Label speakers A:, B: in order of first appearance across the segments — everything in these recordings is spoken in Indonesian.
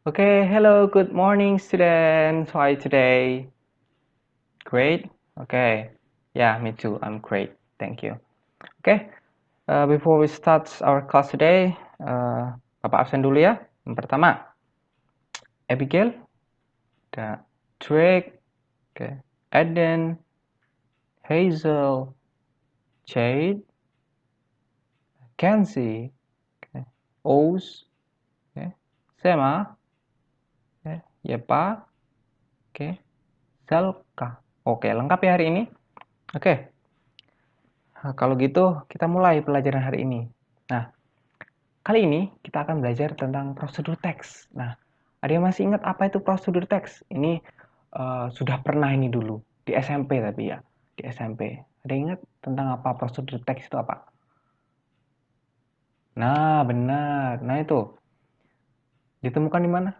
A: Okay, hello, good morning, students. How are you today? Great? Okay. Yeah, me too. I'm great. Thank you. Okay, before we start our class today, Bapak absen dulu ya. Yang pertama, Abigail, the Drake, okay, Eden, Hazel, Jade, Kenzie, okay, Oz, okay, Sema, okay, Yepa, okay, Selka. Oke, lengkap ya hari ini? Oke. Nah, kalau gitu kita mulai pelajaran hari ini. Nah, kali ini kita akan belajar tentang prosedur teks. Nah, ada yang masih ingat apa itu prosedur teks? Ini sudah pernah ini dulu di SMP tapi ya, di SMP. Ada yang ingat tentang apa prosedur teks itu apa? Nah, benar. Nah, itu ditemukan di mana?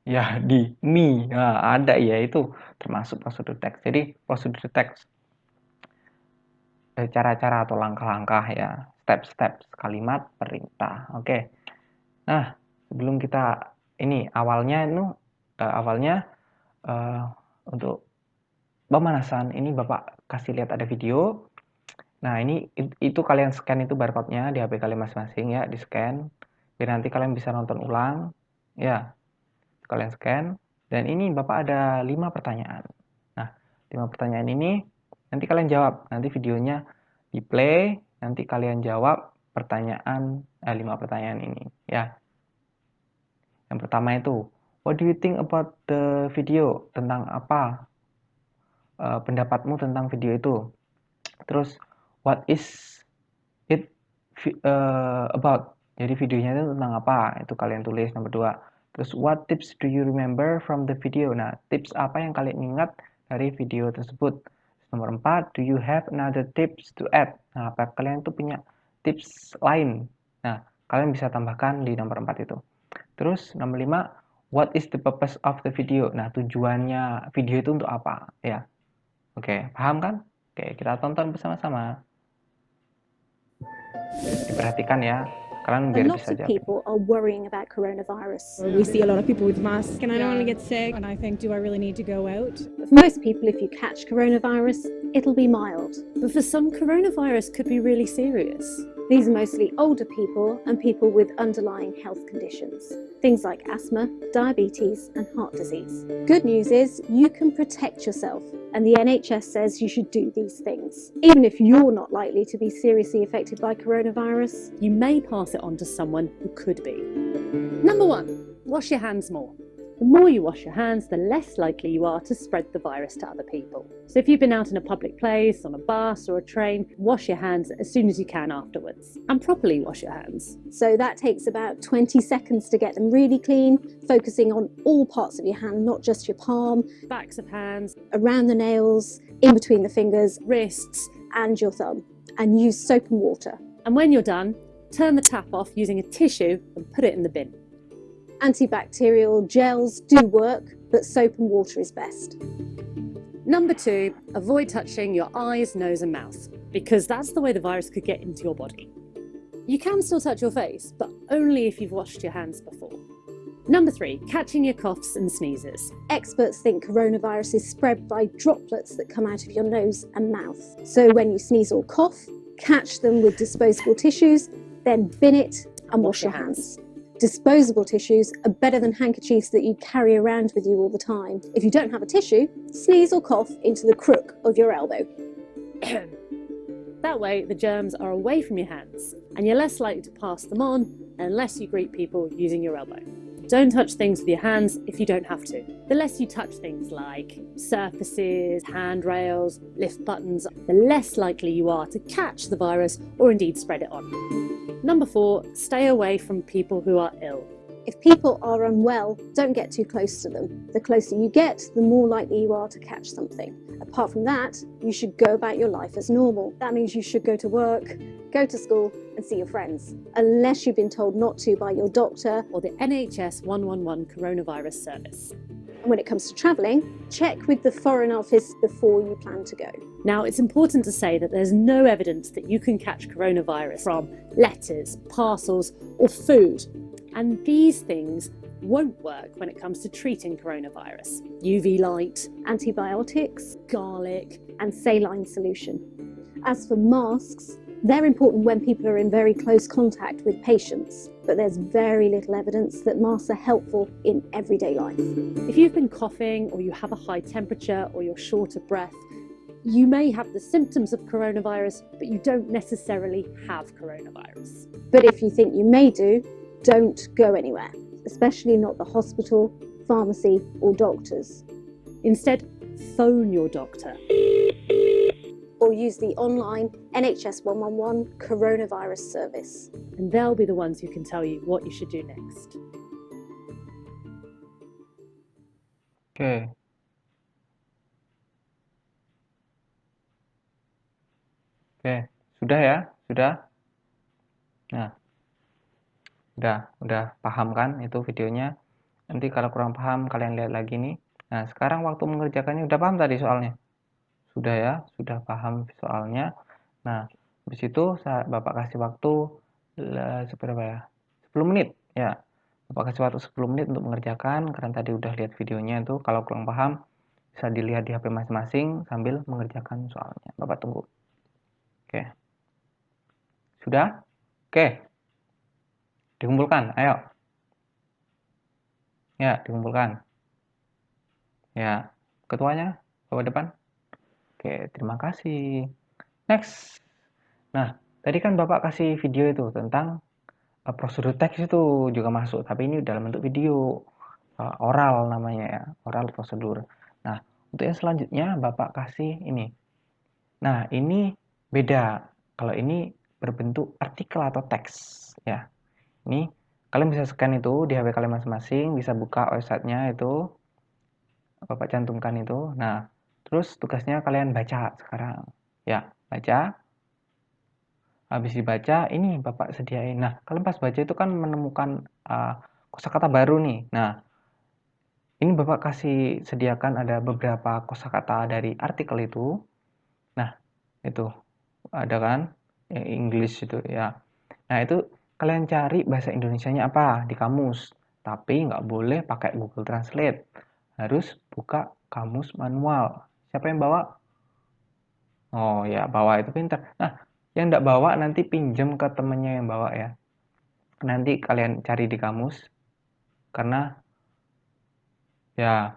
A: Ya, di Mi. Nah, ada ya, itu termasuk prosedur teks. Jadi, prosedur teks cara-cara atau langkah-langkah ya, step-step kalimat perintah. Oke. Nah, sebelum kita ini awalnya eh, untuk pemanasan ini Bapak kasih lihat ada video. Nah, itu kalian scan itu barcode-nya di HP kalian masing-masing ya, di-scan. Biar nanti kalian bisa nonton ulang. Ya, kalian scan dan ini Bapak ada 5 pertanyaan. Nah, 5 pertanyaan ini nanti kalian jawab. Nanti videonya di-play, nanti kalian jawab 5 pertanyaan ini ya. Yang pertama itu, what do you think about the video? Tentang apa pendapatmu tentang video itu? Terus, what is it about? Jadi videonya itu tentang apa? Itu kalian tulis nomor 2. Terus, what tips do you remember from the video? Nah, tips apa yang kalian ingat dari video tersebut? Nomor 4, do you have another tips to add? Nah, apa kalian tuh punya tips lain? Nah, kalian bisa tambahkan di nomor 4 itu. Terus nomor 5, what is the purpose of the video? Nah, tujuannya video itu untuk apa? Ya. Oke, paham kan? Oke, kita tonton bersama-sama. Diperhatikan ya. Kalian
B: A
A: biar
B: lot
A: bisa
B: of
A: jawab.
B: people are worrying about coronavirus.
C: We see a lot of people with masks, and I don't want to get sick. And I think, do I really need to go out?
B: For most people, if you catch coronavirus, it'll be mild.
D: But for some, coronavirus could be really serious.
B: These are mostly older people and people with underlying health conditions, things like asthma, diabetes, and heart disease. Good news is you can protect yourself, and the NHS says you should do these things. Even if you're not likely to be seriously affected by coronavirus,
D: You may pass it on to someone who could be. Number 1, wash your hands more. The more you wash your hands, the less likely you are to spread the virus to other people. So if you've been out in a public place, on a bus or a train, wash your hands as soon as you can afterwards. And properly wash your hands.
B: so that takes about 20 seconds to get them really clean, focusing on all parts of your hand, not just your palm,
D: Backs of hands,
B: around the nails, in between the fingers,
D: wrists,
B: and your thumb, and use soap and water.
D: and when you're done, turn the tap off using a tissue and put it in the bin.
B: Antibacterial gels do work, but soap and water is best.
D: Number 2, avoid touching your eyes, nose and mouth, because that's the way the virus could get into your body. You can still touch your face, but only if you've washed your hands before. Number 3, catching your coughs and sneezes.
B: Experts think coronavirus is spread by droplets that come out of your nose and mouth. So when you sneeze or cough, catch them with disposable tissues, then bin it and wash your hands. Disposable tissues are better than handkerchiefs that you carry around with you all the time. If you don't have a tissue, sneeze or cough into the crook of your elbow.
D: That way, the germs are away from your hands, and you're less likely to pass them on unless you greet people using your elbow. Don't touch things with your hands if you don't have to. The less you touch things like surfaces, handrails, lift buttons, the less likely you are to catch the virus or indeed spread it on. Number 4, stay away from people who are ill.
B: If people are unwell, don't get too close to them. The closer you get, the more likely you are to catch something. Apart from that, you should go about your life as normal. That means you should go to work, go to school, and see your friends, unless you've been told not to by your doctor.
D: Or the NHS 111 coronavirus service.
B: And when it comes to travelling, check with the Foreign Office before you plan to go.
D: Now, it's important to say that there's no evidence that you can catch coronavirus from letters, parcels, or food. And these things won't work when it comes to treating coronavirus. UV light,
B: Antibiotics,
D: garlic,
B: and saline solution. As for masks, they're important when people are in very close contact with patients, but there's very little evidence that masks are helpful in everyday life.
D: If you've been coughing or you have a high temperature or you're short of breath, you may have the symptoms of coronavirus, but you don't necessarily have coronavirus.
B: But if you think you may do, don't go anywhere, especially not the hospital, pharmacy, or doctors.
D: Instead, phone your doctor.
B: Or use the online NHS 111 coronavirus service.
D: And they'll be the ones who can tell you what you should do next.
A: Oke. Oke, sudah ya? Sudah? Nah, udah paham kan itu videonya? Nanti kalau kurang paham kalian lihat lagi nih. Nah, sekarang waktu mengerjakannya udah paham tadi soalnya? Sudah ya? Sudah paham soalnya. Nah, habis itu Bapak kasih waktu seberapa ya? 10 menit ya. Bapak kasih waktu 10 menit untuk mengerjakan karena tadi udah lihat videonya itu. Kalau kurang paham bisa dilihat di HP masing-masing sambil mengerjakan soalnya. Bapak tunggu. Oke. Sudah? Oke. Dikumpulkan, ayo. Ya, dikumpulkan. Ya, ketuanya bawa depan. Oke, terima kasih. Next. Nah, tadi kan Bapak kasih video itu tentang prosedur teks itu juga masuk, tapi ini dalam bentuk video. Oral namanya ya, oral prosedur. Nah, untuk yang selanjutnya Bapak kasih ini. Nah, ini beda. Kalau ini berbentuk artikel atau teks ya. Ini kalian bisa scan itu di HP kalian masing-masing, bisa buka websitenya itu, Bapak cantumkan itu. Nah, terus tugasnya kalian baca sekarang. Ya, baca. Habis dibaca, ini Bapak sediain. Nah, kalian pas baca itu kan menemukan kosakata baru nih. Nah, ini Bapak kasih sediakan ada beberapa kosakata dari artikel itu. Nah, itu ada kan yang English itu ya. Nah, itu kalian cari bahasa Indonesianya apa di kamus. Tapi nggak boleh pakai Google Translate. Harus buka kamus manual. Siapa yang bawa? Oh ya, bawa itu pintar. Nah, yang nggak bawa nanti pinjam ke temennya yang bawa ya. Nanti kalian cari di kamus. Karena ya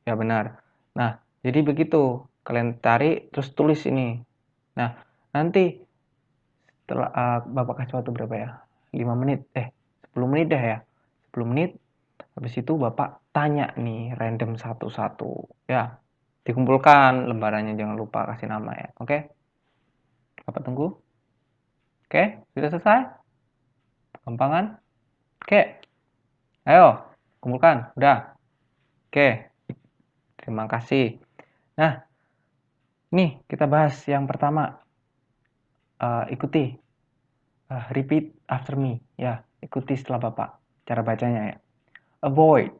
A: benar. Nah, jadi begitu. Kalian cari terus tulis ini. Nah, nanti setelah Bapak kasih waktu berapa ya? 5 menit, 10 menit dah ya. 10 menit. Habis itu Bapak tanya nih random satu-satu. Ya, dikumpulkan lembarannya, jangan lupa kasih nama ya. Oke? Bapak tunggu. Oke, sudah selesai? Gampang kan? Oke. Ayo, kumpulkan. Udah. Oke. Terima kasih. Nah, nih kita bahas yang pertama. Ikuti. Repeat after me. Ya, ikuti setelah Bapak. Cara bacanya ya. Avoid.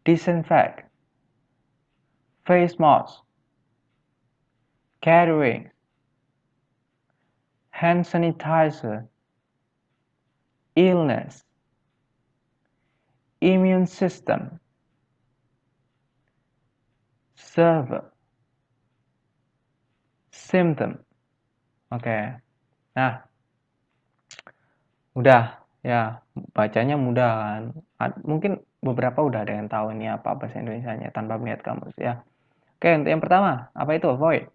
A: Disinfect. Face mask. Carrying. Hand sanitizer. Illness. Immune system. Server. Symptom. Oke. Nah, udah ya, bacanya mudah kan. Mungkin beberapa udah ada yang tahu ini apa bahasa Indonesianya tanpa melihat kamus ya. Oke, untuk yang pertama, apa itu avoid?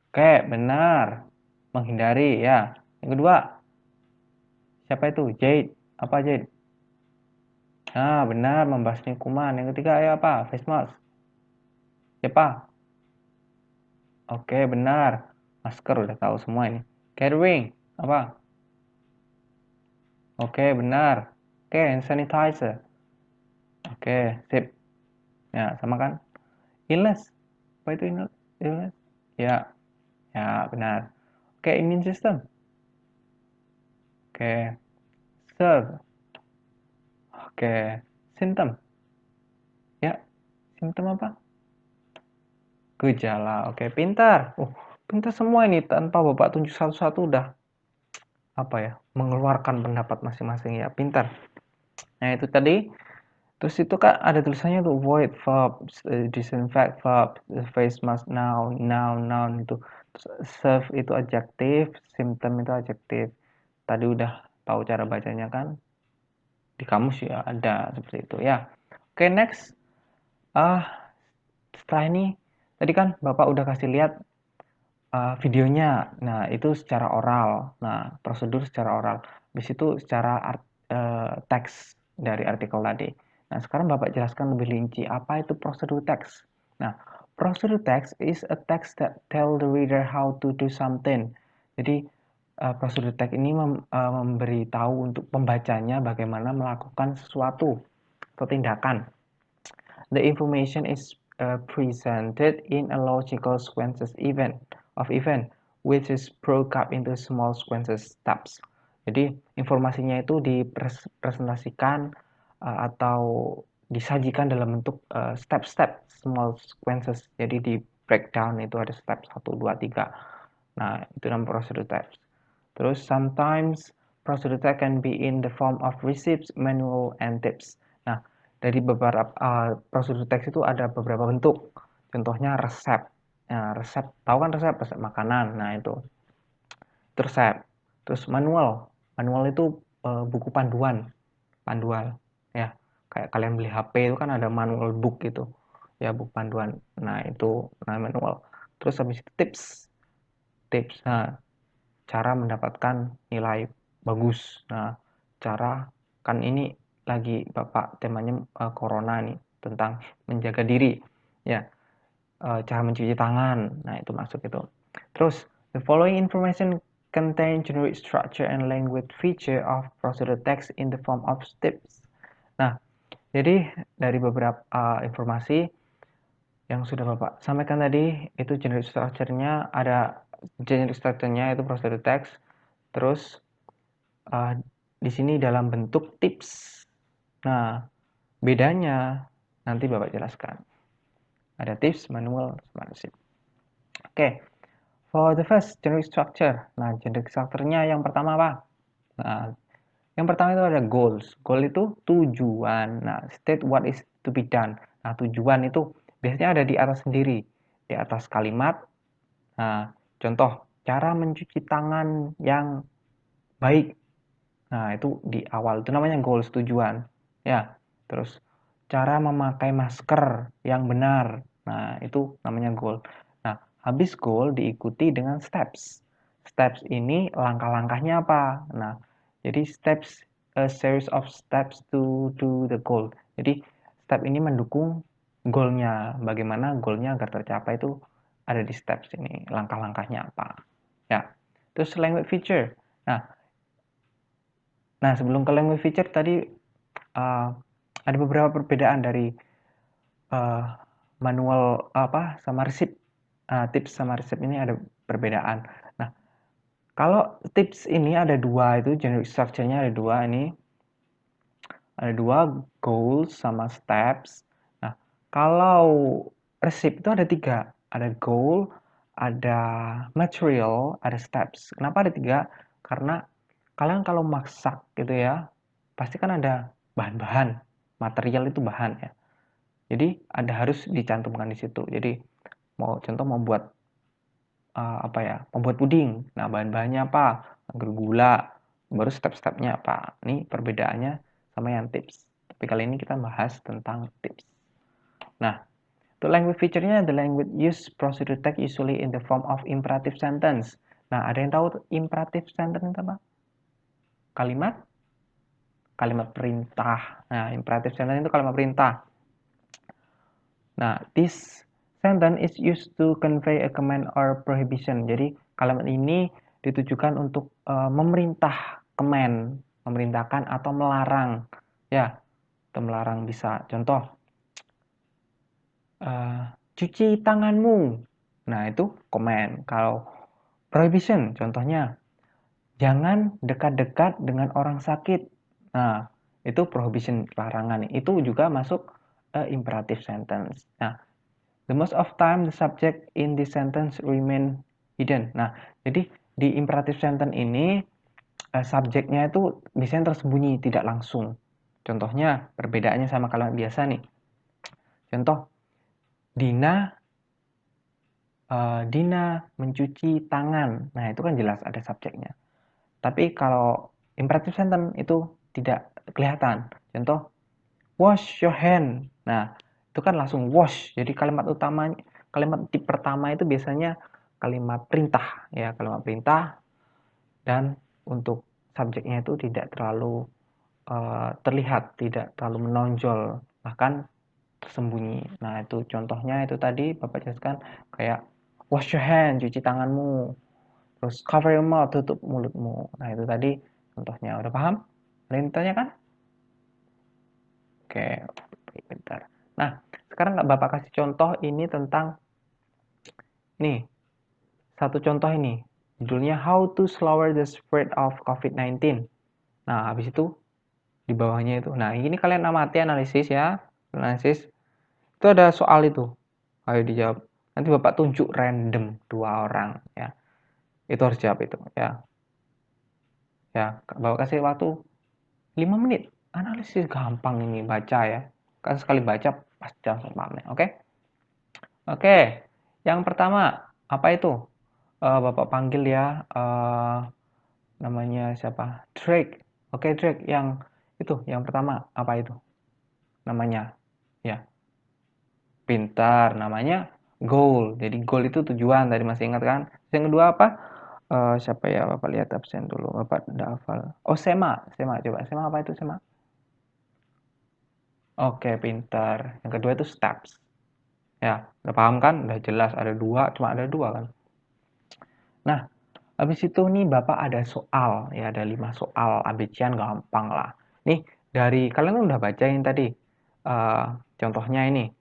A: Oke, benar. Menghindari ya. Yang kedua, siapa itu? Jade. Apa Jade? Nah, benar, membasmi kuman. Yang ketiga, ayo apa? Face mask. Siapa? Oke, benar. Masker udah tahu semua ini. Carrying. Apa? Oke, benar. Oke, hand sanitizer. Oke, sip. Ya, sama kan? Illness. Apa itu illness? Ya, benar. Oke, immune system. Oke, serve. Oke, symptom. Ya, symptom apa? Gejala. Oke, pintar. Pintar semua ini tanpa Bapak tunjuk satu-satu udah mengeluarkan pendapat masing-masing ya, pintar. Nah, itu tadi. Terus itu kan ada tulisannya tuh void verb, disinfect verb, face mask noun, noun itu. Terus serve itu adjektif, symptom itu adjektif. Tadi udah tahu cara bacanya kan? Di kamus ya ada seperti itu ya. Oke, next. Setelah ini tadi kan Bapak udah kasih lihat videonya. Nah, itu secara oral. Nah, prosedur secara oral. Di situ secara teks dari artikel tadi. Nah, sekarang Bapak jelaskan lebih rinci apa itu prosedur teks. Nah, prosedur teks is a text that tell the reader how to do something. Jadi, prosedur teks ini memberitahu untuk pembacanya bagaimana melakukan sesuatu atau tindakan. The information is presented in a logical sequences event which is broken up into small sequences steps. Jadi informasinya itu dipresentasikan atau disajikan dalam bentuk step-step small sequences. Jadi di breakdown itu ada step 1, 2, 3. Nah, itu namanya prosedur text. Terus sometimes prosedur text can be in the form of receipts, manual, and tips. Nah, dari beberapa prosedur teks itu ada beberapa bentuk. Contohnya resep. Nah, resep, tahu kan resep makanan. Nah, itu resep. Terus manual. Manual itu buku panduan ya. Kayak kalian beli HP itu kan ada manual book gitu. Ya, buku panduan. Nah, itu manual. Terus habis itu tips. Nah, cara mendapatkan nilai bagus. Nah, cara kan ini lagi Bapak temanya corona nih tentang menjaga diri ya, cara mencuci tangan. Nah, itu masuk itu. Terus the following information contain generic structure and language feature of procedure text in the form of tips. Nah, jadi dari beberapa informasi yang sudah Bapak sampaikan tadi itu generic structure-nya ada generic structure-nya itu procedure text. Terus di sini dalam bentuk tips. Nah, bedanya nanti Bapak jelaskan. Ada tips, manual, sama resep. Oke. For the first generic structure. Nah, generic structure-nya yang pertama apa? Nah, yang pertama itu ada goals. Goal itu tujuan. Nah, state what is to be done. Nah, tujuan itu biasanya ada di atas sendiri. Di atas kalimat. Nah, contoh, cara mencuci tangan yang baik. Nah, itu di awal. Itu namanya goals, tujuan. Ya, terus cara memakai masker yang benar. Nah, itu namanya goal. Nah, habis goal diikuti dengan steps. Steps ini langkah-langkahnya apa? Nah, jadi steps, a series of steps to do the goal. Jadi, step ini mendukung goalnya. Bagaimana goalnya agar tercapai itu ada di steps ini. Langkah-langkahnya apa? Ya, terus language feature. Nah, sebelum ke language feature tadi ada beberapa perbedaan dari manual sama resep. Tips sama resep ini ada perbedaan. Nah, kalau tips ini ada dua, itu generic structure-nya ada dua ini. Ada dua, goals sama steps. Nah, kalau resep itu ada tiga. Ada goal, ada material, ada steps. Kenapa ada tiga? Karena kalian kalau masak gitu ya, pasti kan ada bahan-bahan. Material itu bahan ya. Jadi ada harus dicantumkan di situ. Jadi contoh membuat membuat puding. Nah, bahan-bahannya apa? Gula, baru step-stepnya apa. Ini perbedaannya sama yang tips. Tapi kali ini kita bahas tentang tips. Nah, the language feature-nya, the language use procedure text usually in the form of imperative sentence. Nah, ada yang tahu imperative sentence itu apa? Kalimat perintah. Nah, imperative sentence itu kalimat perintah. Nah, this sentence is used to convey a command or prohibition. Jadi, kalimat ini ditujukan untuk memerintah, command, memerintahkan atau melarang. Ya, atau melarang bisa. Contoh, cuci tanganmu. Nah, itu command. Kalau prohibition, contohnya, jangan dekat-dekat dengan orang sakit. Nah, itu prohibition, larangan. Itu juga masuk imperative sentence. Nah, the most of time the subject in this sentence remain hidden. Nah, jadi di imperative sentence ini subjeknya itu biasanya tersembunyi, tidak langsung. Contohnya, perbedaannya sama kalimat biasa nih. Contoh, Dina mencuci tangan. Nah, itu kan jelas ada subjeknya. Tapi kalau imperative sentence itu tidak kelihatan. Contoh, wash your hand. Nah, itu kan langsung wash. Jadi kalimat pertama itu biasanya kalimat perintah, ya, kalimat perintah. Dan untuk subjeknya itu tidak terlalu terlihat, tidak terlalu menonjol, bahkan tersembunyi. Nah, itu contohnya itu tadi Bapak jelaskan kayak wash your hand, cuci tanganmu. Terus cover your mouth, tutup mulutmu. Nah, itu tadi contohnya. Udah paham? Ada yang ditanyakan? Oke, bentar. Nah, sekarang Bapak kasih contoh ini tentang nih. Satu contoh ini. Judulnya How to Slower the Spread of COVID-19. Nah, habis itu di bawahnya itu. Nah, ini kalian amati analisis ya. Analisis. Itu ada soal itu. Ayo dijawab. Nanti Bapak tunjuk random 2 orang ya. Itu harus jawab itu ya. Ya, Bapak kasih waktu 5 menit. Analisis gampang ini baca ya. Kan sekali baca pasti langsung paham ya. Oke? Oke. Yang pertama, apa itu? Bapak panggil ya namanya siapa? Drake. Oke, Drake, yang itu yang pertama apa itu? Namanya ya. Pintar, namanya goal. Jadi goal itu tujuan, tadi masih ingat kan? Yang kedua apa? Siapa ya? Bapak lihat absen dulu. Bapak udah hafal. Oh, Sema. Coba. Sema apa itu, Sema? Oke, pintar. Yang kedua itu steps. Ya, udah paham kan? Udah jelas ada 2, cuma ada 2 kan. Nah, habis itu nih Bapak ada soal. Ya, ada 5 soal. ABC-an gampang lah. Nih, dari kalian udah bacain tadi. Contohnya ini.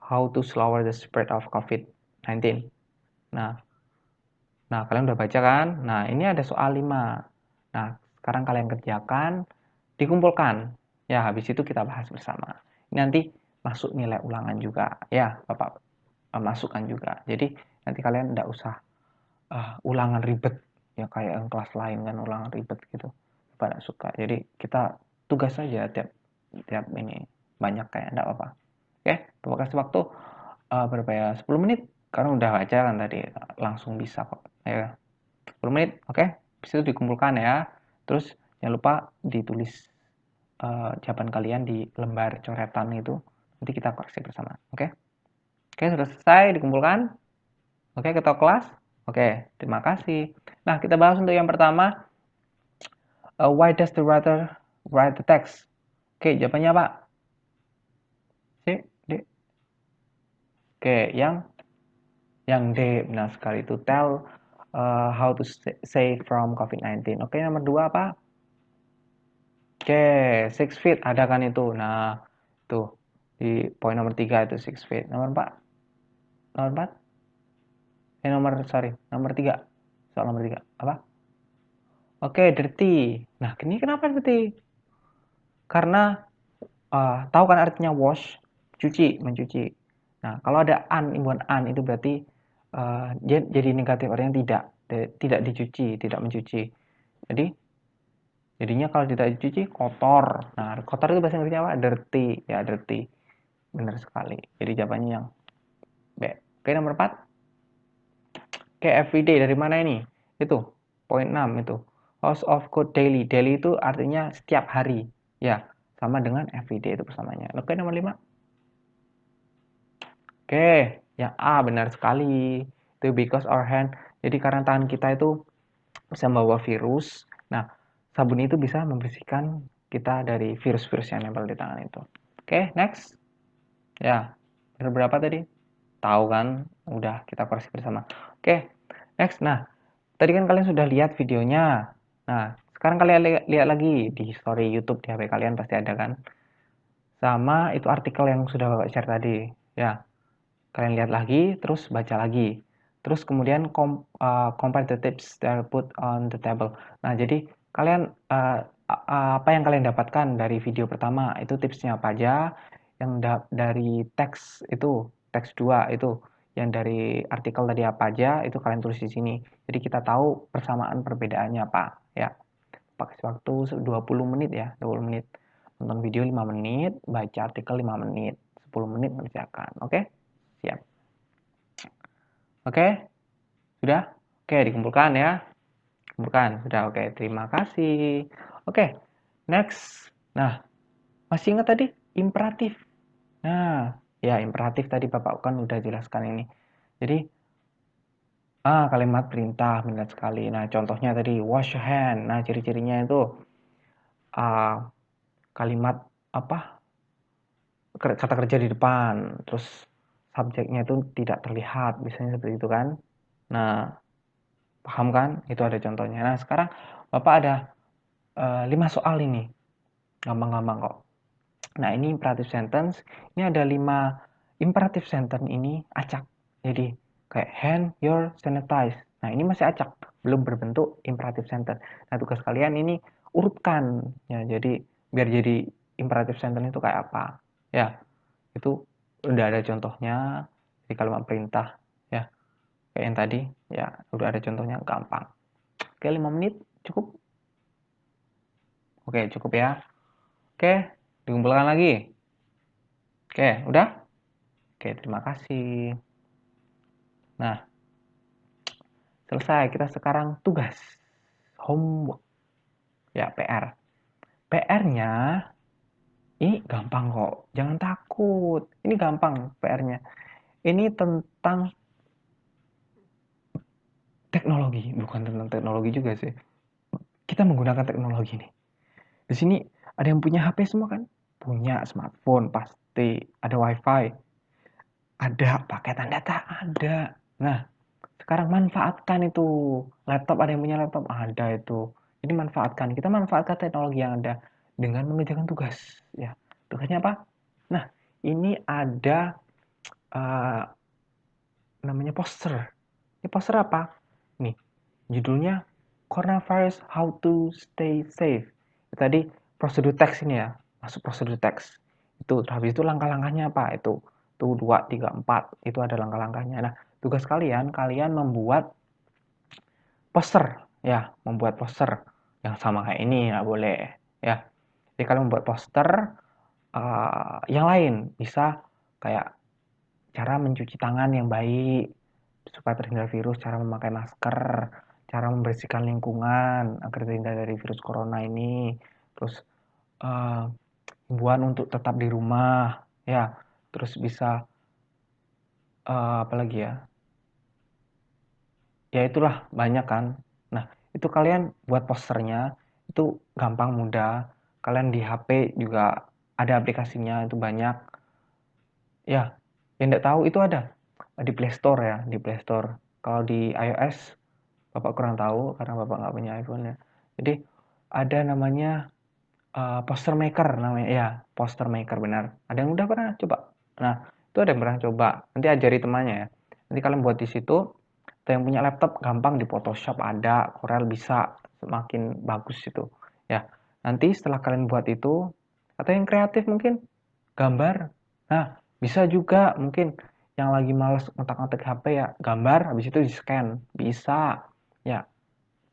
A: How to slower the spread of COVID-19. Nah, kalian udah baca kan? Nah, ini ada soal 5. Nah, sekarang kalian kerjakan, dikumpulkan. Ya, habis itu kita bahas bersama. Ini nanti masuk nilai ulangan juga. Ya, Bapak masukkan juga. Jadi, nanti kalian nggak usah ulangan ribet. Ya, kayak yang kelas lain kan, ulangan ribet gitu. Bapak nggak suka. Jadi, kita tugas saja tiap ini. Banyak kayak nggak apa-apa. Oke, Bapak kasih waktu berapa ya? 10 menit. Karena udah baca kan tadi. Langsung bisa kok. Ya, 10 menit. Oke. Habis itu dikumpulkan ya. Terus jangan lupa ditulis jawaban kalian di lembar coretan itu. Nanti kita koreksi bersama. Oke. Oke, sudah selesai dikumpulkan. Oke, ketua kelas. Oke, terima kasih. Nah, kita bahas untuk yang pertama. Why does the writer write the text? Oke, jawabannya apa? C, D. Oke, yang D, benar sekali, itu tell how to save from COVID-19. Oke, nomor 2 apa? Oke, 6 feet ada kan itu. Nah, tuh di poin nomor 3 itu 6 feet. Nomor 4? Nomor 3. Soal nomor 3. Apa? Oke, dirty. Nah, ini kenapa dirty? Karena tahu kan artinya wash, mencuci. Nah, kalau ada imbuhan itu berarti jadi negatif, artinya tidak dicuci, tidak mencuci. Jadinya kalau tidak dicuci kotor. Nah, kotor itu bahasa Inggrisnya apa? Dirty. Ya, dirty. Benar sekali. Jadi jawabannya yang B. Oke, nomor 4. Oke, everyday dari mana ini? Itu poin 6 itu. House of code daily. Daily itu artinya setiap hari. Ya, sama dengan everyday itu persamanya. Oke, nomor 5. Oke, yang A benar sekali. Itu because our hand. Jadi karena tangan kita itu bisa membawa virus. Nah, sabun itu bisa membersihkan kita dari virus-virus yang nempel di tangan itu. Oke, next. Ya, benar berapa tadi? Tahu kan? Udah kita koreksi bersama. Oke, next. Nah, tadi kan kalian sudah lihat videonya. Nah, sekarang kalian lihat lagi di story YouTube di HP kalian pasti ada kan? Sama itu artikel yang sudah Bapak share tadi. Ya, kalian lihat lagi, terus baca lagi. Terus kemudian compare the tips that are put on the table. Nah, jadi kalian apa yang kalian dapatkan dari video pertama itu tipsnya apa aja? Yang dari teks 2 itu, yang dari artikel tadi apa aja itu kalian tulis di sini. Jadi kita tahu persamaan perbedaannya apa, ya. pakai waktu 20 menit ya, 20 menit. Nonton video 5 menit, baca artikel 5 menit, 10 menit mengerjakan. Oke? Siap. Oke? Sudah? Oke, dikumpulkan ya. Kumpulkan. Sudah, oke. Terima kasih. Oke, next. Nah, masih ingat tadi? Imperatif. Nah, ya imperatif tadi Bapak kan udah jelaskan ini. Jadi, kalimat perintah, minat sekali. Nah, contohnya tadi, wash your hand. Nah, ciri-cirinya itu kalimat apa? Kata kerja di depan, terus subjeknya itu tidak terlihat, biasanya seperti itu kan. Nah, paham kan? Itu ada contohnya. Nah, sekarang Bapak ada 5 soal ini. Gampang-gampang kok. Nah, ini imperative sentence. Ini ada 5 imperative sentence ini acak. Jadi, kayak hand your sanitize. Nah, ini masih acak, belum berbentuk imperative sentence. Nah, tugas kalian ini urutkan ya. Jadi, biar jadi imperative sentence itu kayak apa? Ya, itu udah ada contohnya di kalimat perintah ya. Kayak yang tadi, ya, udah ada contohnya, gampang. Oke, 5 menit cukup? Oke, cukup ya. Oke, dikumpulkan lagi. Oke, udah? Oke, terima kasih. Nah, selesai. Kita sekarang tugas. Homework. Ya, PR. PR-nya ini gampang kok. Jangan takut. Ini gampang PR-nya. Ini tentang teknologi. Bukan tentang teknologi juga sih. Kita menggunakan teknologi nih. Di sini ada yang punya HP semua kan? Punya smartphone pasti. Ada WiFi. Ada paketan data. Ada. Nah, sekarang manfaatkan itu. Laptop, ada yang punya laptop? Ada itu. Jadi manfaatkan. Kita manfaatkan teknologi yang ada dengan mengerjakan tugas. Ya, tugasnya apa? Nah, ini ada namanya poster. Ini poster apa? Nih, judulnya Coronavirus How to Stay Safe. Tadi prosedur teks ini ya, masuk prosedur teks. Itu habis itu langkah-langkahnya apa? Itu 2, 3, 4. Itu ada langkah-langkahnya. Nah, tugas kalian membuat poster ya, membuat poster yang sama kayak ini nggak boleh ya. Jadi kalian membuat poster yang lain, bisa kayak cara mencuci tangan yang baik supaya terhindar virus, cara memakai masker, cara membersihkan lingkungan agar terhindar dari virus corona ini, terus himbauan untuk tetap di rumah ya, terus bisa apa lagi ya, ya itulah banyak kan. Nah, itu kalian buat posternya, itu gampang, mudah. Kalian di HP juga ada aplikasinya, itu banyak. Ya, yang nggak tahu itu ada di Play Store ya, di Play Store. Kalau di iOS, Bapak kurang tahu karena Bapak nggak punya iPhone ya. Jadi ada namanya Poster Maker namanya ya, Poster Maker benar. Ada yang udah pernah coba? Nah, itu ada yang pernah coba. Nanti ajari temannya ya. Nanti kalian buat di situ. Atau yang punya laptop gampang di Photoshop ada, Corel bisa, semakin bagus itu. Ya, nanti setelah kalian buat itu, atau yang kreatif mungkin gambar. Nah, bisa juga mungkin yang lagi males ngetik-ngetik HP ya, gambar habis itu di-scan. Bisa. Ya,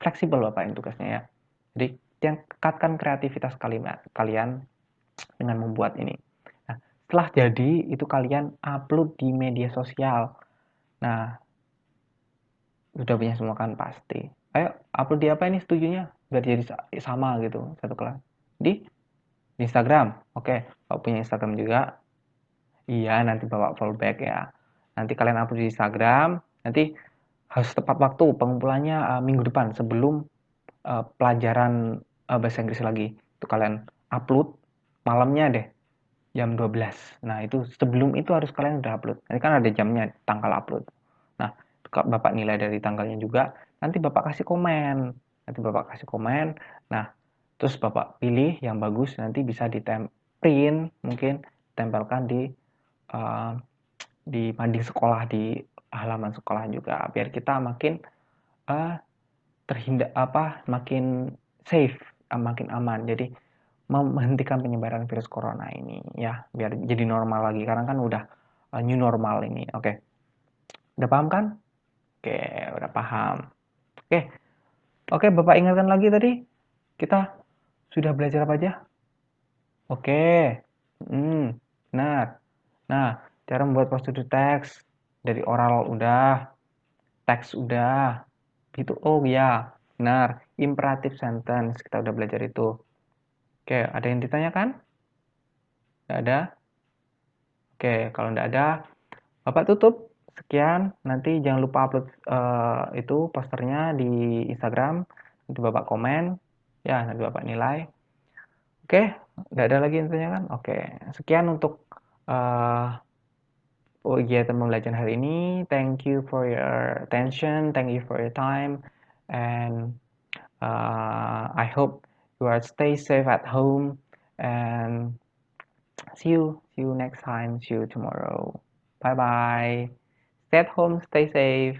A: fleksibel Bapak yang tugasnya ya. Jadi, tingkatkan kreativitas kalian dengan membuat ini. Nah, setelah jadi, itu kalian upload di media sosial. Nah, udah punya semua kan pasti. Ayo, upload di apa ini setujunya? Biar jadi sama gitu, satu kelas. Di Instagram. Oke, Bapak punya Instagram juga. Iya, nanti bawa fallback ya. Nanti kalian upload di Instagram. Nanti harus tepat waktu pengumpulannya minggu depan sebelum pelajaran bahasa Inggris lagi. Itu kalian upload malamnya deh, jam 12. Nah, itu sebelum itu harus kalian udah upload. Nanti kan ada jamnya, tanggal upload. Nah, Bapak nilai dari tanggalnya juga. Nanti Bapak kasih komen. Nah, terus Bapak pilih yang bagus. Nanti bisa print, mungkin tempelkan di mading sekolah, di halaman sekolah juga. Biar kita makin terhindar makin safe, makin aman. Jadi menghentikan penyebaran virus corona ini ya, biar jadi normal lagi karena kan udah new normal ini. Oke. Udah paham kan? Oke, udah paham. Oke. Bapak ingatkan lagi tadi. Kita sudah belajar apa aja? Oke. Benar. Nah, cara membuat prosedur teks dari oral udah, teks udah. Gitu. Oh ya, benar. Imperative sentence kita udah belajar itu. Oke, ada yang ditanyakan? Nggak ada? Oke, kalau nggak ada, Bapak tutup. Sekian. Nanti jangan lupa upload itu posternya di Instagram. Nanti Bapak komen. Ya, nanti Bapak nilai. Oke, nggak ada lagi yang ditanyakan? Oke, sekian untuk kegiatan pembelajaran hari ini. Thank you for your attention. Thank you for your time. And I hope you are stay safe at home. And see you next time. See you tomorrow. Bye bye. Stay at home. Stay safe.